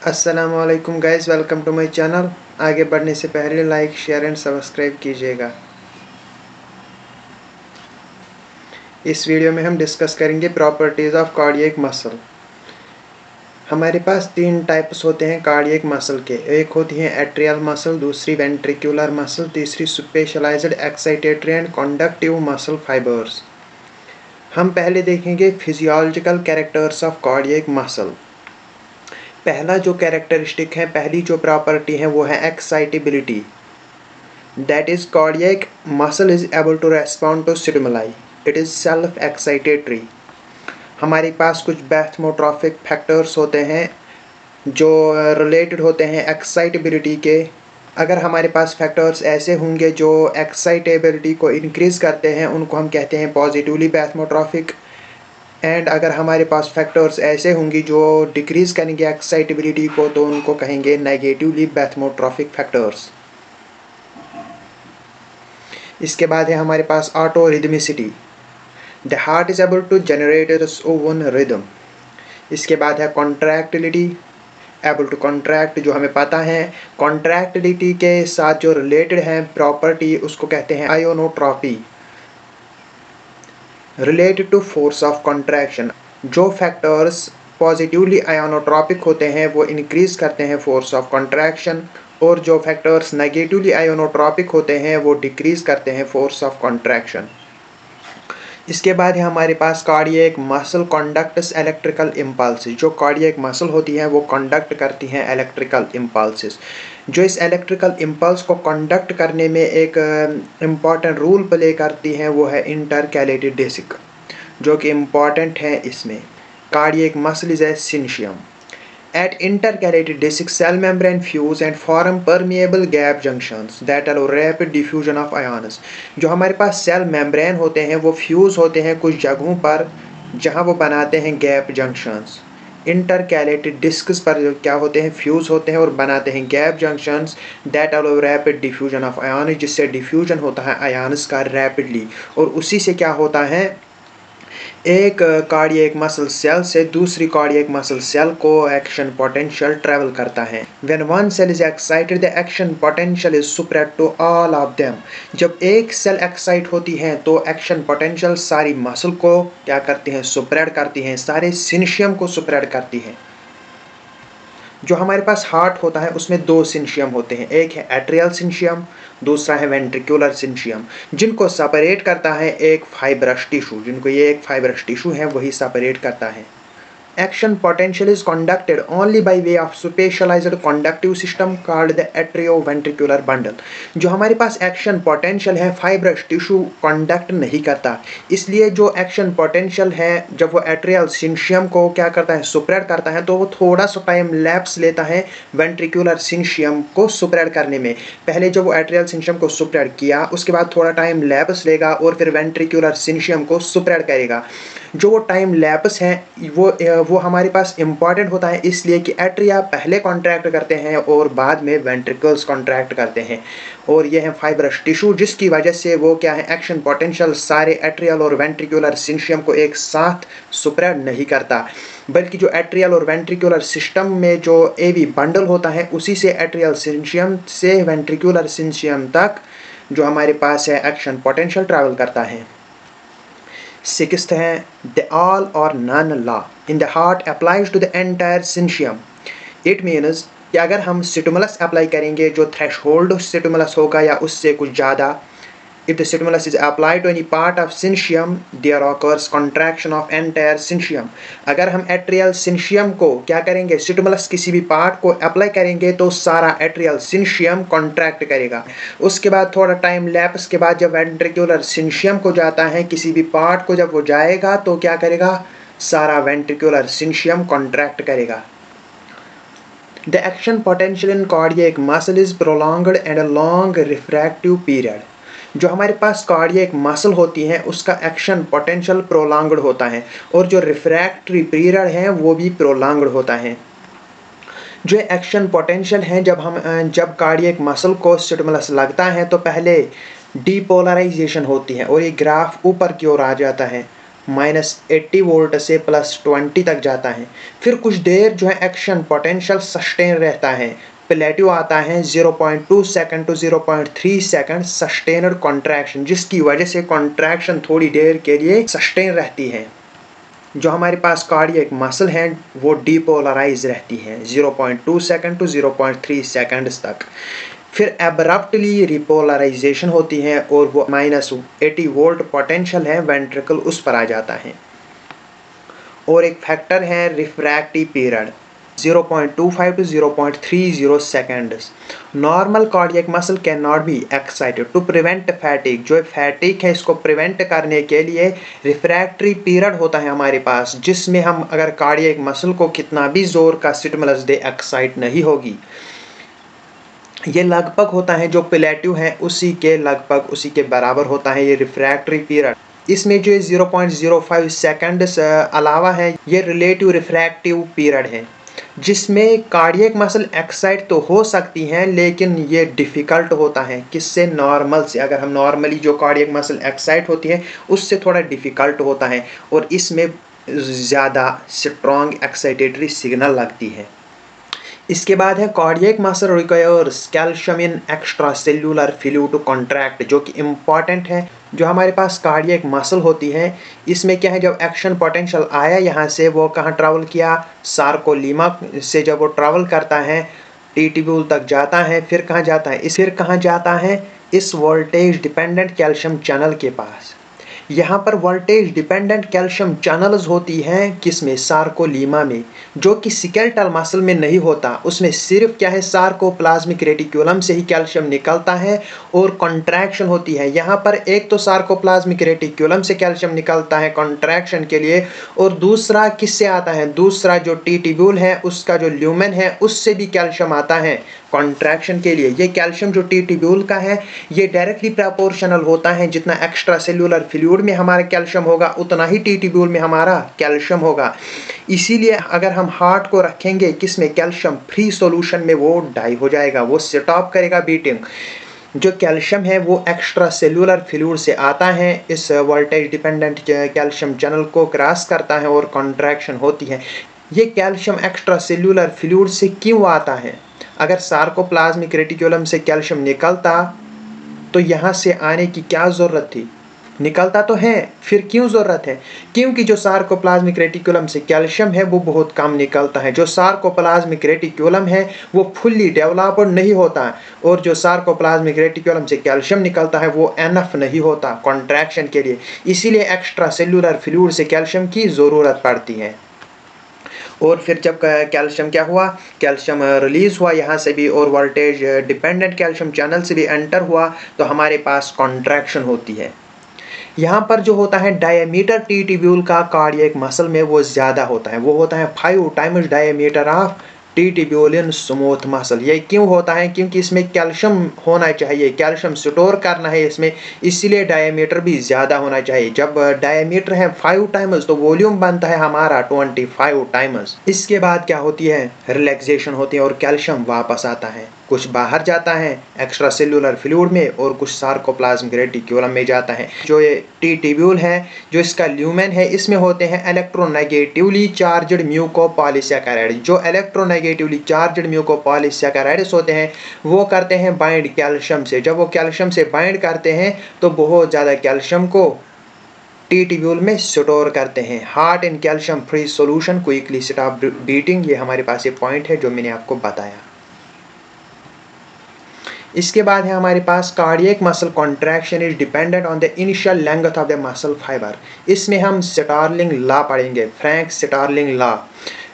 अस्सलामुअलैकुम guys, welcome to my channel. आगे बढ़ने से पहले लाइक, शेयर एंड सब्सक्राइब कीजिएगा। इस वीडियो में हम डिस्कस करेंगे प्रॉपर्टीज़ ऑफ कार्डियक मसल। हमारे पास तीन टाइप्स होते हैं कार्डियक मसल के। एक होती है एट्रियल मसल, दूसरी वेंट्रिकुलर मसल, तीसरी specialised excitatory and conductive muscle fibres. हम पहले देखेंगे physiological characters of cardiac muscle. पहला जो कैरेक्टरिस्टिक है, पहली जो प्रॉपर्टी है वो है excitability. That is, cardiac muscle is able to respond to stimuli. It is self-excitatory. हमारे पास कुछ बैथमोट्रॉफिक फैक्टर्स होते हैं जो रिलेटेड होते हैं एक्साइटेबिलिटी के। अगर हमारे पास फैक्टर्स ऐसे होंगे जो एक्साइटेबिलिटी को इंक्रीज़ करते हैं, उनको हम कहते हैं पॉजिटिवली बैथमोट्रॉफिक। एंड अगर हमारे पास फैक्टर्स ऐसे होंगे जो डिक्रीज़ करेंगे एक्साइटेबिलिटी को, तो उनको कहेंगे नेगेटिवली बैथमोट्रॉफिक फैक्टर्स। इसके बाद है हमारे पास auto rhythmicity. The heart is able to generate its own rhythm. इसके बाद है कॉन्ट्रैक्टिलिटी, एबल टू कॉन्ट्रैक्ट, जो हमें पता है कॉन्ट्रैक्टिलिटी के साथ जो रिलेटेड है प्रॉपर्टी उसको कहते हैं inotropy. Related to force of contraction, जो फैक्टर्स पॉजिटिवली आयोनोट्रॉपिक होते हैं वो इंक्रीज करते हैं फोर्स ऑफ कॉन्ट्रैक्शन, और जो फैक्टर्स नेगेटिवली आयोनोट्रॉपिक होते हैं वो डिक्रीज करते हैं फोर्स ऑफ कॉन्ट्रैक्शन। इसके बाद है हमारे पास cardiac muscle conducts electrical impulses. जो कार्डियक मसल होती है वो कंडक्ट करती हैं इलेक्ट्रिकल इम्पल्सेस। जो इस इलेक्ट्रिकल इम्पल्स को कंडक्ट करने में एक इम्पॉर्टेंट रोल प्ले करती हैं वो है इंटरकैलेटेड डिस्क, जो कि इम्पॉर्टेंट है इसमें। Cardiac muscle is a syncytium. At intercalated disc, cell membrane fuse and form permeable gap junctions that allow rapid diffusion of ions. जो हमारे पास सेल मेम्ब्रेन होते हैं वो फ्यूज होते हैं कुछ जगहों पर जहां वो बनाते हैं गैप जंक्शंस। इंटरकैलेटेड डिस्क्स पर क्या होते हैं, फ्यूज होते हैं और बनाते हैं gap junctions that allow rapid diffusion of ion, जिससे डिफ्यूजन होता है आयन्स का रैपिडली, और उसी से क्या होता है एक कार्डियक मसल सेल से दूसरी कार्डियक मसल सेल को एक्शन पोटेंशियल ट्रेवल करता है। When one cell is excited, the action potential is spread to all of them. जब एक सेल एक्साइट होती है तो एक्शन पोटेंशियल सारी मसल को क्या करती है, स्प्रेड करती है, सारे सिंशियम को स्प्रेड करती है। जो हमारे पास हार्ट होता है उसमें दो सिंशियम होते हैं, एक है एट्रियल सिंशियम, दूसरा है वेंट्रिकुलर सिंशियम, जिनको सेपरेट करता है एक फाइब्रस टिश्यू, जिनको ये एक फाइब्रस टिश्यू है वही सेपरेट करता है। Action potential is conducted only by way of specialized conductive system called the atrioventricular bundle. जो हमारे पास एक्शन पोटेंशियल है फाइब्रस टिश्यू कंडक्ट नहीं करता, इसलिए जो एक्शन पोटेंशियल है जब वो एट्रियल सिंशियम को क्या करता है, स्प्रेड करता है, तो वो थोड़ा सा टाइम लैप्स लेता है वेंट्रिकुलर सिंशियम को स्प्रेड करने में। पहले जब वो एट्रियल सिंशियम को स्प्रेड किया उसके बाद थोड़ा टाइम लैप्स लेगा और फिर वेंट्रिकुलर सिंशियम को स्प्रेड करेगा। जो वो टाइम लैप्स हैं वो हमारे पास इम्पॉर्टेंट होता है, इसलिए कि एट्रिया पहले कॉन्ट्रैक्ट करते हैं और बाद में वेंट्रिकल्स कॉन्ट्रैक्ट करते हैं, और ये है फाइब्रस टिश्यू, जिसकी वजह से वो क्या है, एक्शन पोटेंशियल सारे एट्रियल और वेंट्रिकुलर सिंशियम को एक साथ स्प्रेड नहीं करता, बल्कि जो एट्रियल और वेंट्रिकुलर सिस्टम में जो एवी बंडल होता है उसी से एट्रियल सिंशियम से वेंट्रिकुलर सिंशियम तक जो हमारे पास है एक्शन पोटेंशियल ट्रैवल करता है। सिक्स्थ है the all or none law in the heart applies to the entire syncytium. It means कि अगर हम स्टिमुलस अप्लाई करेंगे जो थ्रेशहोल्ड स्टिमुलस होगा या उससे कुछ ज़्यादा, if the stimulus is applied to any part of syncytium, there occurs contraction of entire syncytium. अगर हम एट्रियल सिंशियम को क्या करेंगे, स्टिमुलस किसी भी पार्ट को अप्लाई करेंगे तो सारा एट्रियल सिंशियम कॉन्ट्रैक्ट करेगा। उसके बाद थोड़ा टाइम लैप्स के बाद जब वेंट्रिकुलर सिंशियम को जाता है किसी भी पार्ट को, जब वो जाएगा तो क्या करेगा, सारा वेंट्रिकुलर सिंशियम कॉन्ट्रैक्ट करेगा। The action potential in cardiac muscle is prolonged and a long refractive period. जो हमारे पास कार्डियक मसल होती है उसका एक्शन पोटेंशियल प्रोलॉन्ग्ड होता है, और जो रिफ्रैक्टरी पीरियड है वो भी प्रोलॉन्ग्ड होता है। जो एक्शन पोटेंशियल है जब कार्डियक मसल को स्टिमुलस लगता है तो पहले डीपोलराइजेशन होती है और ये ग्राफ ऊपर की ओर आ जाता है, -80 वोल्ट से +20 तक जाता है। फिर कुछ देर जो है एक्शन पोटेंशियल सस्टेन रहता है। प्लेट्यू आता है 0.2 सेकंड टू 0.3 सेकंड सस्टेनड कॉन्ट्रैक्शन, जिसकी वजह से कॉन्ट्रैक्शन थोड़ी देर के लिए सस्टेन रहती है। जो हमारे पास कार्डियक मसल है वो डीपोलराइज रहती है 0.2 सेकंड टू 0.3 सेकंड्स तक। फिर एब्रप्टली रिपोलराइजेशन होती है और वो -80 वोल्ट पोटेंशियल है वेंट्रिकल उस पर आ जाता है। और एक फैक्टर है refractive period 0.25 to 0.30 seconds. Normal cardiac muscle cannot be excited to prevent fatigue. जो फैटिक है इसको प्रिवेंट करने के लिए रिफ्रैक्टरी पीरियड होता है हमारे पास, जिसमें हम अगर कार्डियक मसल को कितना भी जोर का स्टिमुलस दे एक्साइट नहीं होगी। ये लगभग होता है जो प्लेट्यू है उसी के लगभग उसी के बराबर होता है ये रिफ्रैक्टरी पीरियड। इसमें जो 0.05 सेकंड्स अलावा है ये रिलेटिव रिफ्रैक्टिव पीरियड है, जिसमें कार्डियक मसल एक्साइट तो हो सकती हैं लेकिन ये डिफ़िकल्ट होता है किससे, नॉर्मल से। अगर हम नॉर्मली जो कार्डियक मसल एक्साइट होती है उससे थोड़ा डिफ़िकल्ट होता है और इसमें ज़्यादा स्ट्रॉन्ग एक्साइटेटरी सिग्नल लगती है। इसके बाद है cardiac muscle requires calcium in extracellular fluid to contract, जो कि इम्पॉर्टेंट है। जो हमारे पास कार्डियक मसल होती है इसमें क्या है, जब एक्शन पोटेंशियल आया यहाँ से वो कहाँ ट्रैवल किया, सार्कोलीमा से जब वो ट्रैवल करता है टीट्यूब्यूल तक जाता है, फिर कहाँ जाता है, फिर कहाँ जाता है इस वोल्टेज डिपेंडेंट कैल्शियम चैनल के पास। यहाँ पर वोल्टेज डिपेंडेंट कैल्शियम चैनल्स होती हैं किसमें, सार्कोलीमा में, जो कि स्केलेटल मसल में नहीं होता। उसमें सिर्फ क्या है सार्कोप्लाज्मिक रेटिकुलम से ही कैल्शियम निकलता है और कॉन्ट्रैक्शन होती है। यहाँ पर एक तो सार्कोप्लाज्मिक रेटिकुलम से कैल्शियम निकलता है कॉन्ट्रैक्शन के लिए, और दूसरा किससे आता है, दूसरा जो टीट्यूब्यूल है उसका जो ल्यूमेन है उससे भी कैल्शियम आता है कॉन्ट्रैक्शन के लिए। ये कैल्शियम जो टीट्यूब्यूल का है ये डायरेक्टली प्रोपोर्शनल होता है, जितना एक्स्ट्रा सेल्यूलर फ्लूइड में हमारा कैल्शियम होगा उतना ही टीट्यूब्यूल में हमारा कैल्शियम होगा। इसीलिए अगर हम हार्ट को रखेंगे किसमें, कैल्शियम फ्री सॉल्यूशन में, वो डाई हो जाएगा, वो स्टॉप करेगा बीटिंग। जो कैल्शियम है वो एक्स्ट्रा सेल्यूलर फ्लूइड से आता है, इस वोल्टेज डिपेंडेंट कैल्शियम चैनल को क्रॉस करता है और कॉन्ट्रैक्शन होती है। ये कैल्शियम एक्स्ट्रा सेल्यूलर फ्लूइड से क्यों आता है, अगर सार्कोप्लाज्मिक रेटिकुलम से कैल्शियम निकलता तो यहाँ से आने की क्या ज़रूरत थी, निकलता तो है, फिर क्यों ज़रूरत है, क्योंकि जो सार्कोप्लाज्मिक रेटिकुलम से कैल्शियम है वो बहुत कम निकलता है। जो सार्कोप्लाज्मिक रेटिकुलम है वो फुल्ली डेवलप्ड नहीं होता, और जो सार्कोप्लाज्मिक रेटिकुलम से कैल्शियम निकलता है वो एनफ नहीं होता कॉन्ट्रैक्शन के लिए। इसीलिए एक्स्ट्रा सेल्यूलर फ्लूइड से कैल्शियम की ज़रूरत पड़ती है। और फिर जब कैल्शियम क्या हुआ, कैल्शियम रिलीज़ हुआ यहाँ से भी और वोल्टेज डिपेंडेंट कैल्शियम चैनल से भी एंटर हुआ, तो हमारे पास कॉन्ट्रैक्शन होती है। यहाँ पर जो होता है डायमीटर टीट्यूब्यूल का कार्डियक मसल में वो ज़्यादा होता है, वो होता है 5 टाइम्स डायमीटर ऑफ टीट्यूब्यूलियन स्मूथ मसल। ये क्यों होता है, क्योंकि इसमें कैल्शियम होना चाहिए, कैल्शियम स्टोर करना है इसमें, इसीलिए डायमीटर भी ज़्यादा होना चाहिए। जब डायमीटर है 5 टाइम्स तो वॉल्यूम बनता है हमारा 25 टाइम्स। इसके बाद क्या होती है, रिलैक्सेशन होती है और कैल्शियम वापस आता है, कुछ बाहर जाता है एक्स्ट्रा सेल्यूलर फ्लूइड में और कुछ सार्कोप्लाज्मिक रेटिकुलम में जाता है। जो ये टीट्यूब्यूल है, जो इसका ल्यूमेन है, इसमें होते हैं इलेक्ट्रोनेगेटिवली चार्जड म्यूकोपॉलीसैकेराइड। जो इलेक्ट्रोनेगेटिवली चार्जड म्यूकोपॉलीसैकेराइड्स होते हैं वो करते हैं बाइंड कैल्शियम से। जब वो कैल्शियम से बाइंड करते हैं तो बहुत ज़्यादा कैल्शियम को टीट्यूब्यूल में स्टोर करते हैं। Heart in calcium free solution quickly stop beating, ये हमारे पास ये पॉइंट है जो मैंने आपको बताया। इसके बाद है हमारे पास cardiac muscle contraction is dependent on the initial length of the muscle fibre. इसमें हम स्टार्लिंग लॉ पढ़ेंगे, फ्रैंक स्टार्लिंग लॉ,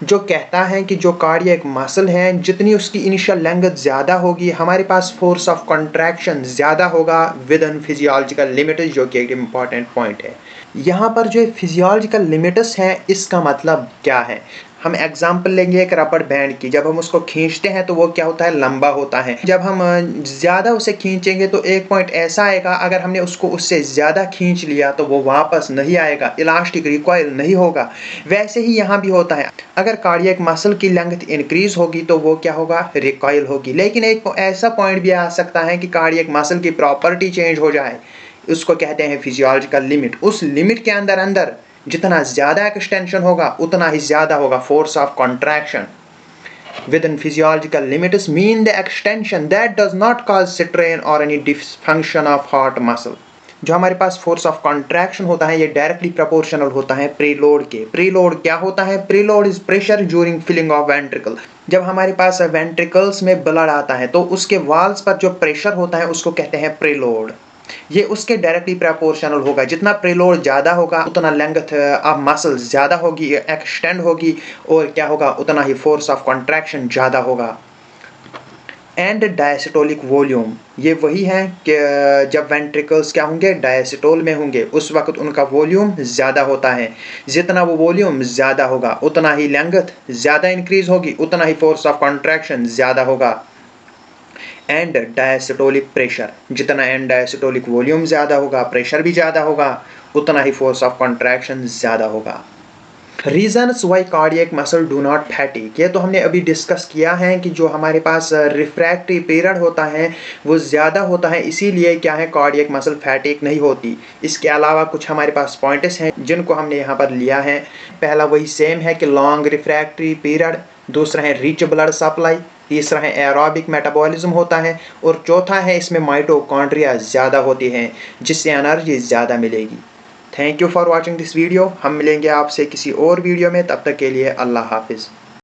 जो कहता है कि जो कार्डियक मसल है जितनी उसकी इनिशियल लेंथ ज़्यादा होगी हमारे पास फोर्स ऑफ कॉन्ट्रैक्शन ज़्यादा होगा विद इन फिजियोलॉजिकल लिमिट्स, जो कि एक इम्पॉर्टेंट पॉइंट है। यहाँ पर जो फिजियोलॉजिकल लिमिट्स है इसका मतलब क्या है, हम एग्जाम्पल लेंगे एक रबड़ बैंड की। जब हम उसको खींचते हैं तो वो क्या होता है, लंबा होता है। जब हम ज़्यादा उसे खींचेंगे तो एक पॉइंट ऐसा आएगा, अगर हमने उसको उससे ज़्यादा खींच लिया तो वो वापस नहीं आएगा, इलास्टिक रिकॉइल नहीं होगा। वैसे ही यहाँ भी होता है, अगर कार्डियक मसल की लेंथ इंक्रीज होगी तो वो क्या होगा, रिकॉइल होगी। लेकिन एक ऐसा पॉइंट भी आ सकता है कि कार्डियक मसल की प्रॉपर्टी चेंज हो जाए, उसको कहते हैं फिजियोलॉजिकल लिमिट। उस लिमिट के अंदर जितना ज़्यादा एक्सटेंशन होगा उतना ही ज़्यादा होगा force of contraction. Within physiological limits mean the extension that does not cause strain or any dysfunction of heart muscle। जो हमारे पास फोर्स ऑफ कॉन्ट्रैक्शन होता है ये डायरेक्टली प्रोपोर्शनल होता है प्रीलोड के। प्रीलोड क्या होता है? Preload is pressure during filling of ventricle. जब हमारे पास वेंट्रिकल्स में ब्लड आता है तो उसके वॉल्स पर जो प्रेशर होता है उसको कहते हैं प्रीलोड। ये उसके डायरेक्टली प्रोपोर्शनल होगा। जितना प्रीलोड ज़्यादा होगा उतना लेंथ ऑफ मसल ज़्यादा होगी, एक्सटेंड होगी, और क्या होगा उतना ही फोर्स ऑफ कॉन्ट्रैक्शन ज़्यादा होगा। एंड डायस्टोलिक वॉल्यूम, ये वही है कि जब वेंट्रिकल्स क्या होंगे? डायस्टोल में होंगे, उस वक्त उनका वॉल्यूम ज़्यादा होता है। जितना वो वॉल्यूम ज़्यादा होगा उतना ही लेंथ ज़्यादा इंक्रीज होगी, उतना ही फोर्स ऑफ कॉन्ट्रैक्शन ज़्यादा होगा। एंड डायस्टोलिक प्रेशर, जितना एंड डायस्टोलिक वॉल्यूम ज़्यादा होगा, प्रेशर भी ज़्यादा होगा, उतना ही फोर्स ऑफ कॉन्ट्रैक्शन ज़्यादा होगा। Reasons why cardiac muscle do not fatigue, ये तो हमने अभी डिस्कस किया है कि जो हमारे पास रिफ्रैक्टरी पीरियड होता है वो ज़्यादा होता है, इसीलिए क्या है कार्डियक मसल फैटिग नहीं होती। इसके अलावा कुछ हमारे पास पॉइंट्स हैं जिनको हमने यहाँ पर लिया है। पहला वही सेम है कि लॉन्ग रिफ्रैक्टरी पीरियड, दूसरा है रिच ब्लड सप्लाई, तीसरा है एरोबिक मेटाबॉलिज्म होता है, और चौथा है इसमें माइटोकॉन्ड्रिया ज़्यादा होती हैं जिससे एनर्जी ज़्यादा मिलेगी। Thank you for watching this video. हम मिलेंगे आपसे किसी और वीडियो में, तब तक के लिए अल्लाह हाफिज़।